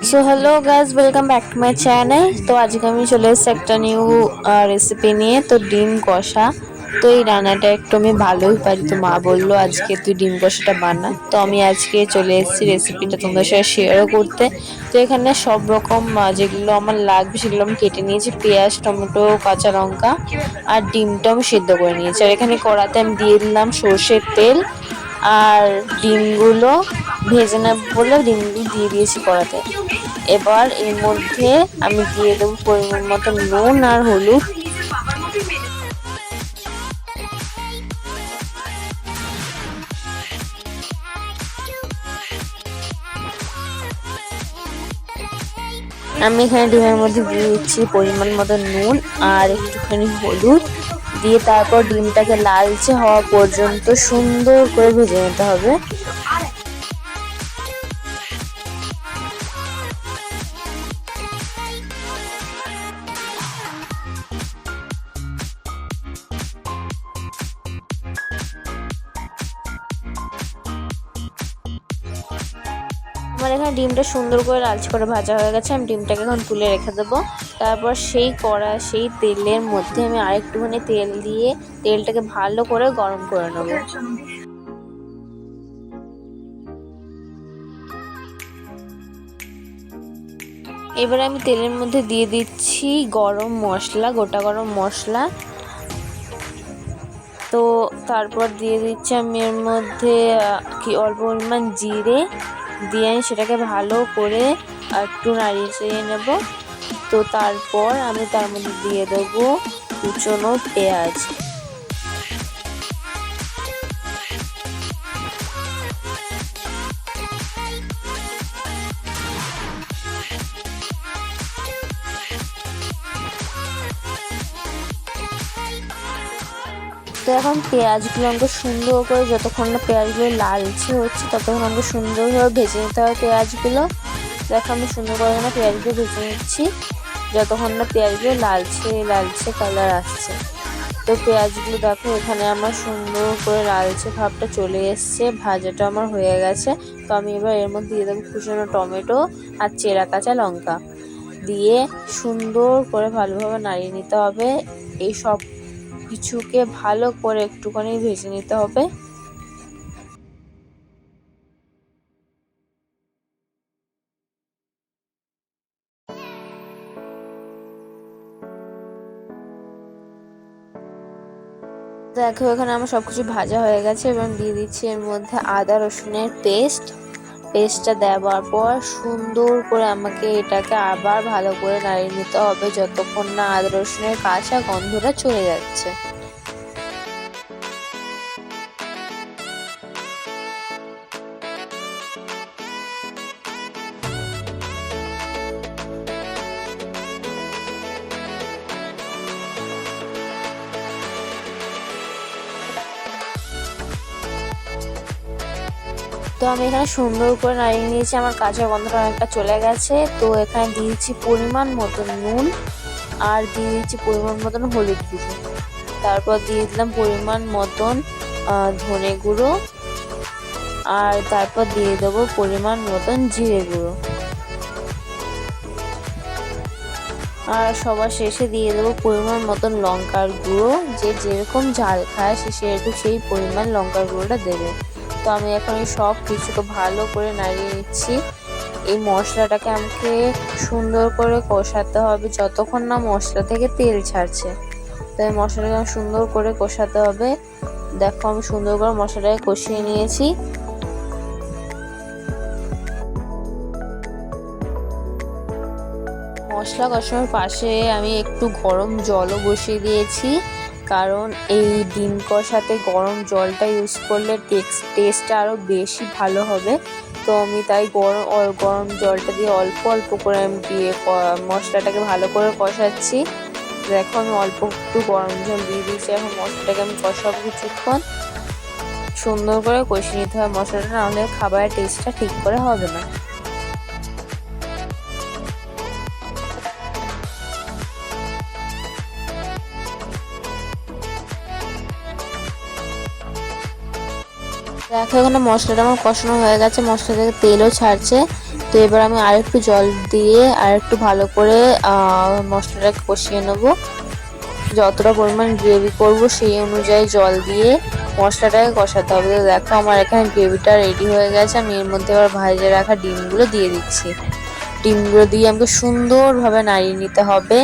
So hello guys, welcome back to my channel. তো আজকে আমি চলে এসেছি একটা নিউ রেসিপি নিয়ে। তো ডিম কষা। তো এই রান্নাটা একটু আমি ভালোই পারি। তো মা বললো আজকে তুই ডিম কষাটা বানা। তো আমি আজকে চলে এসেছি রেসিপিটা তোমাদের সাথে শেয়ারও করতে। তো এখানে সব রকম যেগুলো আমার লাগবে সেগুলো আমি কেটে নিয়েছি। পেঁয়াজ, টমেটো, কাঁচা লঙ্কা আর ডিমটা আমি সিদ্ধ করে নিয়েছি। আর এখানে কড়াতে আমি দিয়ে দিলাম সর্ষের তেল। আর ডিমগুলো ভেজে নেব বলে ডিমগুলো দিয়ে দিয়েছি কড়াতে। এবার এর মধ্যে আমি দিয়ে দেবো পরিমাণ মতো নুন আর হলুদ। আমি এখানে ডিমের মধ্যে দিয়ে দিচ্ছি পরিমাণ মতো নুন আর একটুখানি হলুদ দিয়ে তারপর ডিমটাকে লালচে হওয়া পর্যন্ত সুন্দর করে ভেজে নিতে হবে। আমার এখানে ডিমটা সুন্দর করে লালচে করে ভাজা হয়ে গেছে। আমি ডিমটাকে এখন তুলে রেখে দেবো। তারপর সেই তেলের মধ্যে আমি আরেকটুখানি তেল দিয়ে তেলটাকে ভালো করে গরম করে নেবো। এবারে আমি তেলের মধ্যে দিয়ে দিচ্ছি গরম মশলা, গোটা গরম মশলা। তো তারপর দিয়ে দিচ্ছি আমি এর মধ্যে অল্প পরিমাণ জিরে দিয়ে আমি সেটাকে ভালো করে একটু নাড়িয়ে চেড়িয়ে নেব। তো তারপর আমি তার মধ্যে দিয়ে দেবো কুচনো পেঁয়াজ। তো এখন পেঁয়াজগুলো আমাকে সুন্দর করে, যতক্ষণ না পেঁয়াজগুলো লালচে হচ্ছে ততক্ষণ আমাকে সুন্দরভাবে ভেজে নিতে হবে পেঁয়াজগুলো। দেখো আমি সুন্দর করে না পেঁয়াজগুলো ভেজে নিচ্ছি যতক্ষণ না পেঁয়াজগুলো লালচে লালচে কালার আসছে। তো পেঁয়াজগুলো দেখো এখানে আমার সুন্দর করে লালচে ভাবটা চলে এসছে, ভাজাটা আমার হয়ে গেছে। তো আমি এবার এর মধ্যে দিয়ে দেবো কুচনো টমেটো আর চেরা কাঁচা লঙ্কা দিয়ে সুন্দর করে ভালোভাবে নাড়িয়ে নিতে হবে। এই সব কিছুকে ভালো করে একটুখানি ভেজে নিতে হবে। দেখো এখানে আমার সবকিছু ভাজা হয়ে গেছে এবং দিয়ে দিচ্ছি এর মধ্যে আদা রসুনের পেস্টটা দেওয়ার পর সুন্দর করে আমাকে এটাকে আবার ভালো করে নাড়িয়ে নিতে হবে যতক্ষণ না আদা রসুনের কাঁচা গন্ধটা চলে যাচ্ছে। তো আমি এখানে সুন্দর করে নাড়িয়ে নিয়েছি, আমার কাঁচা গন্ধটা অনেকটা চলে গেছে। তো এখানে দিয়ে দিচ্ছি পরিমাণ মতন নুন আর দিয়ে দিচ্ছি পরিমাণ মতন হলুদ গুঁড়ো। তারপর দিয়ে দিলাম পরিমাণ মতন ধনে গুঁড়ো আর তারপর দিয়ে দেবো পরিমাণ মতন জিরে গুঁড়ো। আর সবার শেষে দিয়ে দেবো পরিমাণ মতন লঙ্কার গুঁড়ো। যে যেরকম ঝাল খায় সেরকম সেই পরিমাণ লঙ্কার গুঁড়োটা দেবে। তো আমি এখন এই সব কিছুকে ভালো করে নাড়িয়ে নিচ্ছি। এই মশলাটাকে আমাকে সুন্দর করে কষাতে হবে যতক্ষণ না মশলা থেকে তেল ছাড়ছে। তো এই মশলাটাকে আমি সুন্দর করে কষাতে হবে। দেখো আমি সুন্দর করে মশলাটাকে কষিয়ে নিয়েছি। মশলা কষানোর পাশে আমি একটু গরম জলও বসিয়ে দিয়েছি, কারণ এই ডিম কষাতে গরম জলটা ইউজ করলে টেস্টটা আরও বেশি ভালো হবে। তো আমি তাই গরম জলটা দিয়ে অল্প অল্প করে আমি দিয়ে মশলাটাকে ভালো করে কষাচ্ছি। দেখো আমি অল্প একটু গরম জল দিয়ে দিয়েছি। এখন মশলাটাকে আমি কষাবো কিছুক্ষণ। সুন্দর করে কষিয়ে নিতে হবে মশলাটা, নাহলে খাবারের টেস্টটা ঠিক করে হবে না। দেখো এখানে মশলাটা আমার কষানো হয়ে গেছে, মশলা থেকে তেলও ছাড়ছে। তো এবার আমি আরেকটু জল দিয়ে আরেকটু ভালো করে মশলাটাকে কষিয়ে নেব। যতটা পরিমাণ গ্রেভি করব সেই অনুযায়ী জল দিয়ে মশলাটাকে কষাতে হবে। তো দেখো আমার এখানে গ্রেভিটা রেডি হয়ে গেছে। আমি এর মধ্যে এবার ভেজে রাখা ডিমগুলো দিয়ে দিচ্ছি। ডিমগুলো দিয়ে আমাকে সুন্দরভাবে নাড়িয়ে নিতে হবে।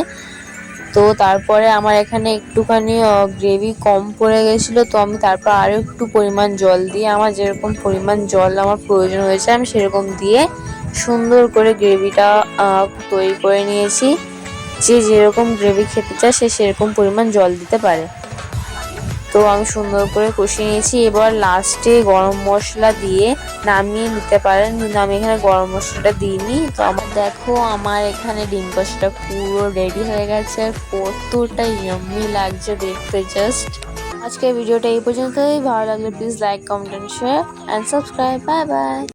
তো তারপরে আমার এখানে একটুখানি গ্রেভি কম পড়ে গেছিলো, তো আমি তারপর আরও একটু পরিমাণ জল দিয়ে আমার যেরকম পরিমাণ জল আমার প্রয়োজন হয়েছে আমি সেরকম দিয়ে সুন্দর করে গ্রেভিটা তৈরি করে নিয়েছি। যে যেরকম গ্রেভি খেতে চায় সে সেরকম পরিমাণ জল দিতে পারে। তো আমি সুন্দর করে কষিয়ে নিয়েছি। এবার লাস্টে গরম মশলা দিয়ে নামিয়ে নিতে পারেন, কিন্তু আমি এখানে গরম মশলাটা দিইনি। তো আমার দেখো আমার এখানে ডিম কষাটা পুরো রেডি হয়ে গেছে আর কতটা ইয়াম্মি লাগছে দেখতে জাস্ট। আজকের ভিডিওটা এই পর্যন্তই। ভালো লাগলে please like, comment, share and subscribe. Bye bye.